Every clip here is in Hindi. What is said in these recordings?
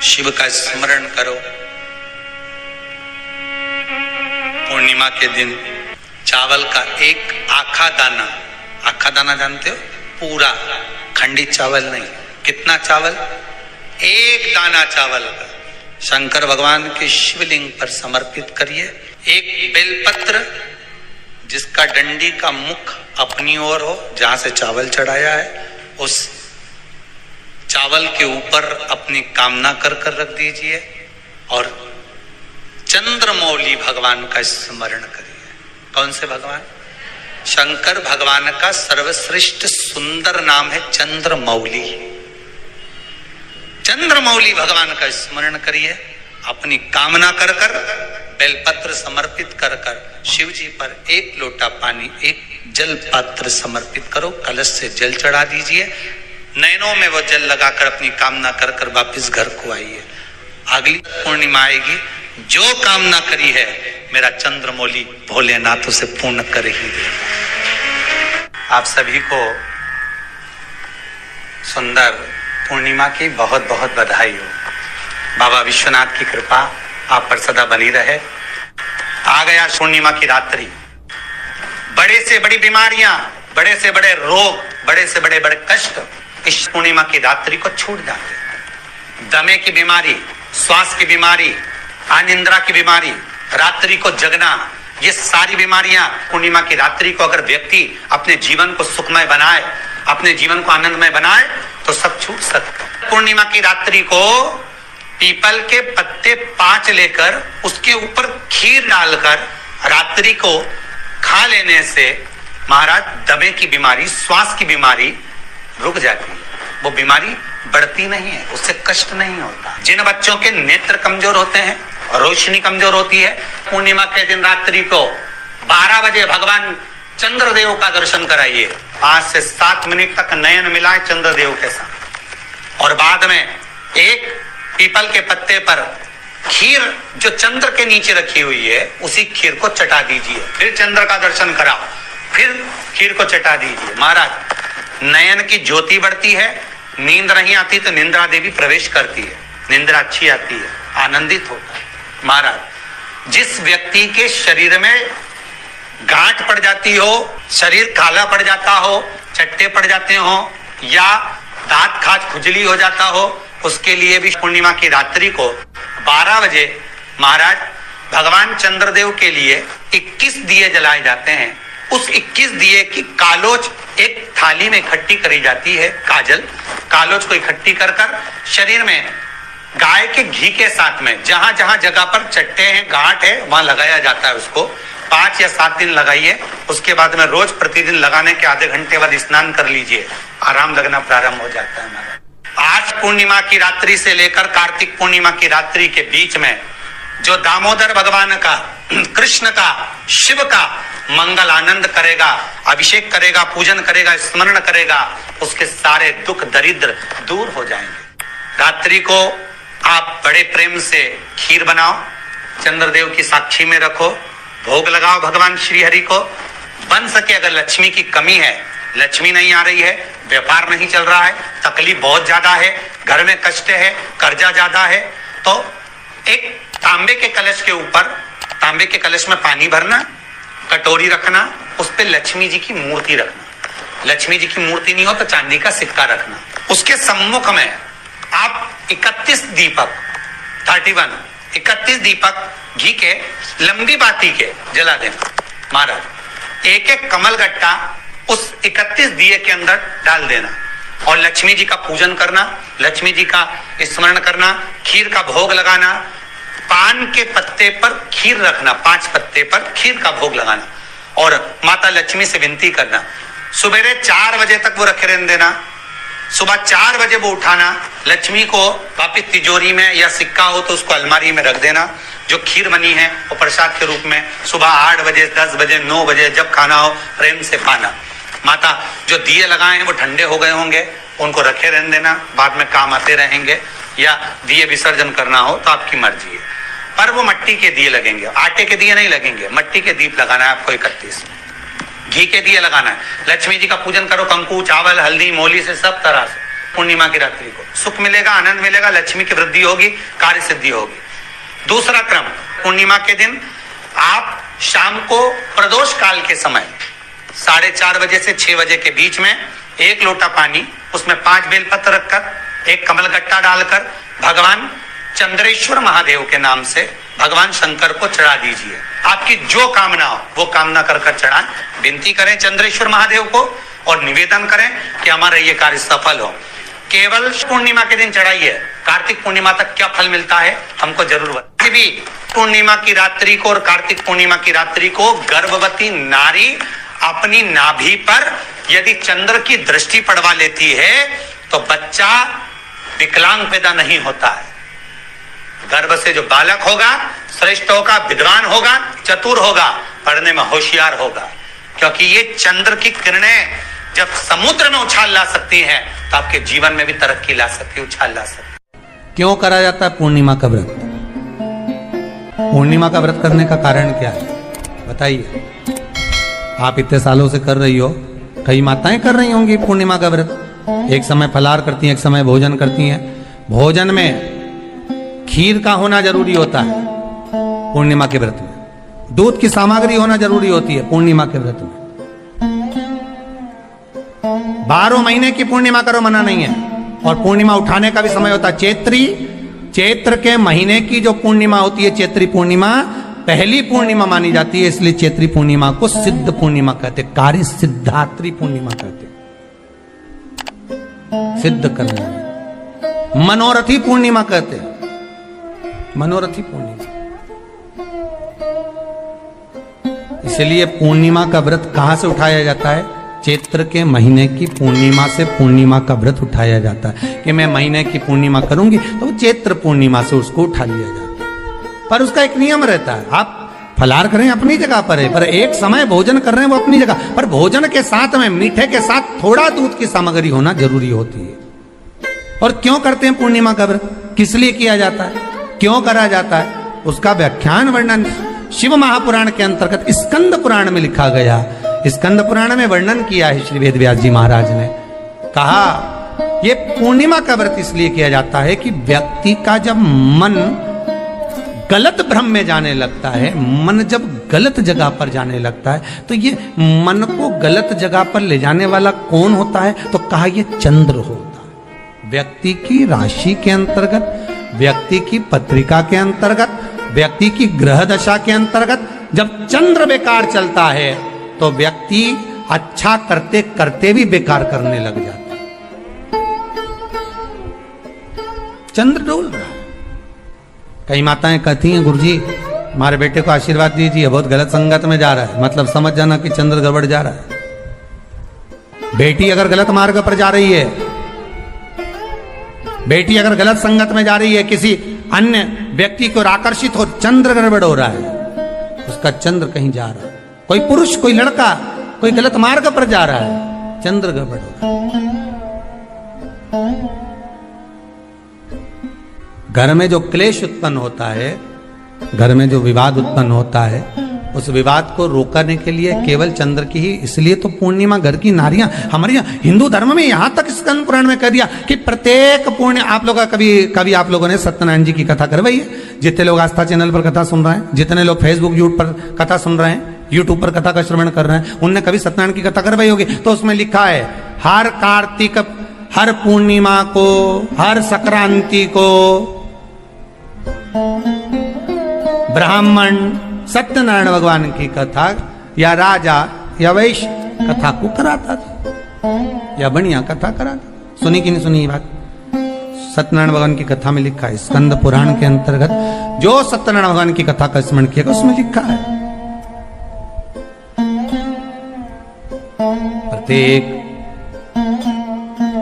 शिव का स्मरण करो। पूर्णिमा के दिन चावल का एक आखा दाना जानते हो, पूरा खंडित चावल नहीं, कितना चावल, एक दाना चावल का शंकर भगवान के शिवलिंग पर समर्पित करिए। एक बेलपत्र जिसका डंडी का मुख अपनी ओर हो, जहां से चावल चढ़ाया है, उस चावल के ऊपर अपनी कामना कर रख दीजिए और चंद्रमौली भगवान का स्मरण करिए। कौन से भगवान? शंकर भगवान का सर्वश्रेष्ठ सुंदर नाम है चंद्रमौली। चंद्रमौली भगवान का स्मरण करिए। अपनी कामना कर बेलपत्र समर्पित कर शिव जी पर एक लोटा पानी, एक जल पात्र समर्पित करो, कलश से जल चढ़ा दीजिए, नैनों में वो जल लगाकर अपनी कामना कर वापिस घर को आइए। अगली पूर्णिमा आएगी, जो कामना करी है मेरा चंद्रमौली भोलेनाथ उसे पूर्ण कर ही देगा। आप सभी को सुंदर पूर्णिमा की बहुत बहुत बधाई हो। बाबा विश्वनाथ की कृपा आप पर सदा बनी रहे। आ गया पूर्णिमा की रात्रि। बड़े से बड़ी बीमारियां, बड़े से बड़े रोग, बड़े से बड़े कष्ट इस पूर्णिमा की रात्रि को छूट जाते हैं। दमे की बीमारी, श्वास की बीमारी, अनिद्रा की बीमारी, रात्रि को जगना, ये सारी बीमारियां पूर्णिमा की रात्रि को अगर व्यक्ति अपने जीवन को सुखमय बनाए, अपने जीवन को आनंदमय बनाए तो सब छूट सकता। पूर्णिमा की रात्रि को पीपल के पत्ते 5 लेकर उसके ऊपर खीर डालकर रात्रि को खा लेने से महाराज दमे की बीमारी, श्वास की बीमारी रुक जाती है। वो बीमारी बढ़ती नहीं है, उससे कष्ट नहीं होता। जिन बच्चों के नेत्र कमजोर होते हैं, रोशनी कमजोर होती है, पूर्णिमा के दिन रात्रि को 12 बजे भगवान चंद्रदेव का दर्शन कराइए। 5 से 7 मिनट तक नयन मिलाए चंद्रदेव के साथ और बाद में एक पीपल के पत्ते पर खीर जो चंद्र के नीचे रखी हुई है उसी खीर को चटा दीजिए। फिर चंद्र का दर्शन कराओ, फिर खीर को चटा दीजिए। महाराज नयन की ज्योति बढ़ती है, नींद नहीं आती तो निंद्रा देवी प्रवेश करती है, निंद्रा अच्छी आती है, आनंदित होता है। महाराज जिस व्यक्ति के शरीर में गांठ पड़ जाती हो, शरीर काला पड़ जाता हो, चट्टे पड़ जाते हो या दांत खाज खुजली हो जाता हो, उसके लिए भी पूर्णिमा की रात्रि को 12 बजे महाराज भगवान चंद्रदेव के लिए 21 दिए जलाए जाते हैं। उस 21 दिए की कालोच एक थाली में इकट्ठी करी जाती है। कालोच को इकट्ठी कर शरीर में गाय के घी के साथ में जहां जहां जगह पर चट्टे हैं, गांठ है, वहां लगाया जाता है। उसको 5 या 7 दिन लगाइए। उसके बाद में रोज प्रतिदिन लगाने के आधे घंटे बाद स्नान कर लीजिए, आराम लगना प्रारंभ हो जाता है। आज पूर्णिमा की रात्रि से लेकर कार्तिक पूर्णिमा की रात्रि के बीच में जो दामोदर भगवान का, कृष्ण का, शिव का मंगल आनंद करेगा, अभिषेक करेगा, पूजन करेगा, स्मरण करेगा, उसके सारे दुख दरिद्र दूर हो जाएंगे। रात्रि को आप बड़े प्रेम से खीर बनाओ, चंद्रदेव की साक्षी में रखो, भोग लगाओ भगवान श्री हरि को। बन सके अगर लक्ष्मी की कमी है, लक्ष्मी नहीं आ रही है, व्यापार नहीं चल रहा है, तकलीफ बहुत ज्यादा है, घर में कष्ट है, कर्जा ज्यादा है, तो एक तांबे के कलश के ऊपर, तांबे के कलश में पानी भरना, कटोरी रखना, उस पे लक्ष्मी जी की मूर्ति रखना। लक्ष्मी जी की मूर्ति नहीं हो तो चांदी का सिक्का रखना। उसके सम्मुख में आप 31 दीपक घी के लंबी बाती के जला देना। महाराज एक एक कमल गट्टा उस 31 दिए के अंदर डाल देना और लक्ष्मी जी का पूजन करना, लक्ष्मी जी का स्मरण करना, खीर का भोग लगाना, पान के पत्ते पर खीर रखना, 5 पत्ते पर खीर का भोग लगाना और माता लक्ष्मी से विनती करना। सुबेरे 4 बजे तक वो रखे रहने देना, सुबह 4 बजे वो उठाना, लक्ष्मी को वापिस तिजोरी में या सिक्का हो तो उसको अलमारी में रख देना। जो खीर बनी है वो प्रसाद के रूप में सुबह 8 बजे, 10 बजे, 9 बजे जब खाना हो प्रेम से खाना। माता जो दिए लगाए हैं वो ठंडे हो गए होंगे, उनको रखे रहने देना, बाद में काम आते रहेंगे, या दिए विसर्जन करना हो तो आपकी मर्जी है। पर वो मिट्टी के दिए लगेंगे, आटे के दिए नहीं लगेंगे, मिट्टी के दीप लगाना है आपको। 31 घी के दिए लगाना है। लक्ष्मी जी का पूजन करो, कंकु, चावल, हल्दी, मोली से सब तरह से पूर्णिमा की रात्रि को सुख मिलेगा, आनंद मिलेगा, लक्ष्मी की वृद्धि होगी, कार्य सिद्धि होगी। दूसरा क्रम, पूर्णिमा के दिन आप शाम को प्रदोष काल के समय 4:30 बजे से 6 बजे के बीच में 1 लोटा पानी, उसमें 5 बेलपत्र रखकर, 1 कमलगट्टा डालकर भगवान चंद्रेश्वर महादेव के नाम से भगवान शंकर को चढ़ा दीजिए। आपकी जो कामना हो वो कामना कर चढ़ाएं, विनती करें चंद्रेश्वर महादेव को और निवेदन करें कि हमारा ये कार्य सफल हो। केवल पूर्णिमा के दिन चढ़ाइए, कार्तिक पूर्णिमा तक क्या फल मिलता है हमको जरूर बताइए। भी पूर्णिमा की रात्रि को और कार्तिक पूर्णिमा की रात्रि को गर्भवती नारी अपनी नाभि पर यदि चंद्र की दृष्टि पड़वा लेती है तो बच्चा विकलांग पैदा नहीं होता है। गर्भ से जो बालक होगा श्रेष्ठ होगा, विद्वान होगा, चतुर होगा, पढ़ने में होशियार होगा, क्योंकि ये चंद्र की किरणें जब समुद्र में उछाल ला सकती हैं तो आपके जीवन में भी तरक्की ला सकती है, उछाल ला सकती है। क्यों करा जाता है पूर्णिमा का व्रत? पूर्णिमा का व्रत करने का कारण क्या है बताइए? आप इतने सालों से कर रही हो, कई माताएं कर रही होंगी पूर्णिमा का व्रत। एक समय फलाहार करती हैं, एक समय भोजन करती हैं। भोजन में खीर का होना जरूरी होता है पूर्णिमा के व्रत में, दूध की सामग्री होना जरूरी होती है पूर्णिमा के व्रत में। 12 महीने की पूर्णिमा करो, मना नहीं है। और पूर्णिमा उठाने का भी समय होता है। चैत्र के महीने की जो पूर्णिमा होती है, चैत्री पूर्णिमा पहली पूर्णिमा मानी जाती है, इसलिए चैत्री पूर्णिमा को सिद्ध पूर्णिमा कहते, कार्य सिद्धात्री पूर्णिमा कहते, सिद्ध करना। मनोरथी पूर्णिमा कहते, मनोरथी पूर्णिमा। इसलिए पूर्णिमा का व्रत कहां से उठाया जाता है? चैत्र के महीने की पूर्णिमा से पूर्णिमा का व्रत उठाया जाता है कि मैं महीने की पूर्णिमा करूंगी तो वो चैत्र पूर्णिमा से उसको उठा लिया जाता है। पर उसका एक नियम रहता है, आप फलाहार करें अपनी जगह पर है, पर एक समय भोजन कर रहे हैं वो अपनी जगह पर, भोजन के साथ में मीठे के साथ थोड़ा दूध की सामग्री होना जरूरी होती है। और क्यों करते हैं पूर्णिमा का व्रत, किस लिए किया जाता है, क्यों करा जाता है, उसका व्याख्यान वर्णन शिव महापुराण के अंतर्गत स्कंद पुराण में लिखा गया। स्कंद पुराण में वर्णन किया है श्री वेदव्यास जी महाराज ने। कहा ये पूर्णिमा का व्रत इसलिए किया जाता है कि व्यक्ति का जब मन गलत भ्रम में जाने लगता है, मन जब गलत जगह पर जाने लगता है, तो ये मन को गलत जगह पर ले जाने वाला कौन होता है? तो कहा ये चंद्र होता है। व्यक्ति की राशि के अंतर्गत, व्यक्ति की पत्रिका के अंतर्गत, व्यक्ति की ग्रह दशा के अंतर्गत जब चंद्र बेकार चलता है तो व्यक्ति अच्छा करते करते भी बेकार करने लग जाता है। चंद्र डोल रहा है। कई माताएं कहती हैं गुरुजी हमारे बेटे को आशीर्वाद दीजिए, बहुत गलत संगत में जा रहा है, मतलब समझ जाना कि चंद्र गड़बड़ जा रहा है। बेटी अगर गलत मार्ग पर जा रही है, बेटी अगर गलत संगत में जा रही है, किसी अन्य व्यक्ति की ओर आकर्षित हो, चंद्र गड़बड़ हो रहा है, उसका चंद्र कहीं जा रहा है। कोई पुरुष, कोई लड़का, कोई गलत मार्ग पर जा रहा है, चंद्र गड़बड़ हो रहा है। घर में जो क्लेश उत्पन्न होता है, घर में जो विवाद उत्पन्न होता है, उस विवाद को रोकने के लिए केवल चंद्र की ही, इसलिए तो पूर्णिमा घर की नारियां हमारे यहाँ हिंदू धर्म में यहाँ तक स्कंद पुराण में कह दिया कि प्रत्येक पूर्ण, आप लोग कभी आप लोगों ने सत्यनारायण जी की कथा करवाई है? जितने लोग आस्था चैनल पर कथा सुन रहे हैं, जितने लोग फेसबुक यूट्यूब पर कथा सुन रहे हैं, यूट्यूब पर कथा का श्रवण कर रहे हैं, उनने कभी सत्यनारायण की कथा करवाई होगी। तो उसमें लिखा है हर कार्तिक, हर पूर्णिमा को, हर संक्रांति को ब्राह्मण सत्यनारायण भगवान की कथा या राजा या वैश्य कथा को कराता था, या बढ़िया कथा कराता। सुनी कि नहीं सुनी ये बात? सत्यनारायण भगवान की कथा में लिखा है, स्कंद पुराण के अंतर्गत जो सत्यनारायण भगवान की कथा का स्मरण किया उसमें लिखा है प्रत्येक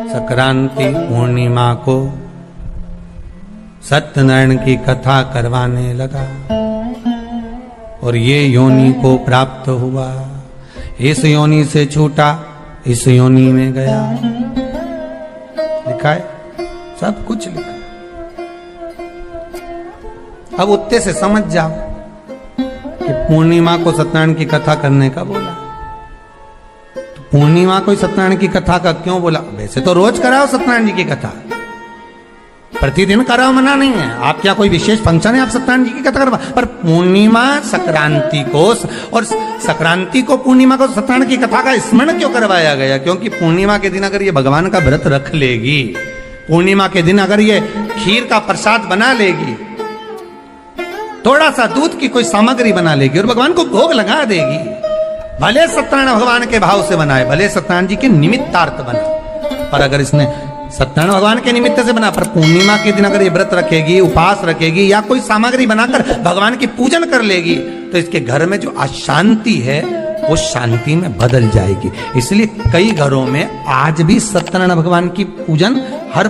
संक्रांति पूर्णिमा को सत्यनारायण की कथा करवाने लगा और ये योनि को प्राप्त हुआ, इस योनि से छूटा, इस योनि में गया। लिखा है, सब कुछ लिखा है। अब उत्ते से समझ जाओ कि पूर्णिमा को सत्यनारायण की कथा करने का बोला, तो पूर्णिमा को सत्यनारायण की कथा का क्यों बोला? वैसे तो रोज कराओ सत्यनारायण जी की कथा, प्रतिदिन कराओ, मना नहीं है। आप क्या कोई विशेष फंक्शन है आप सत्यनारायण जी की कथा करवा, पर पूर्णिमा संक्रांति को और संक्रांति को पूर्णिमा को सत्यनारायण की कथा का स्मरण क्यों करवाया गया? क्योंकि पूर्णिमा के दिन अगर ये भगवान का व्रत रख लेगी, पूर्णिमा के दिन अगर ये खीर का प्रसाद बना लेगी, थोड़ा सा दूध की कोई सामग्री बना लेगी और भगवान को भोग लगा देगी, भले सत्यनारायण भगवान के भाव से बनाए, भले सत्यनारायण जी के निमित्तार्थ बना, पर अगर इसने सत्यनारायण भगवान के निमित्त से बना, पर पूर्णिमा के दिन अगर ये व्रत रखेगी, उपवास रखेगी या कोई सामग्री बनाकर भगवान की पूजन कर लेगी, तो इसके घर में जो अशांति है वो शांति में बदल जाएगी। इसलिए कई घरों में आज भी सत्यनारायण भगवान की पूजन हर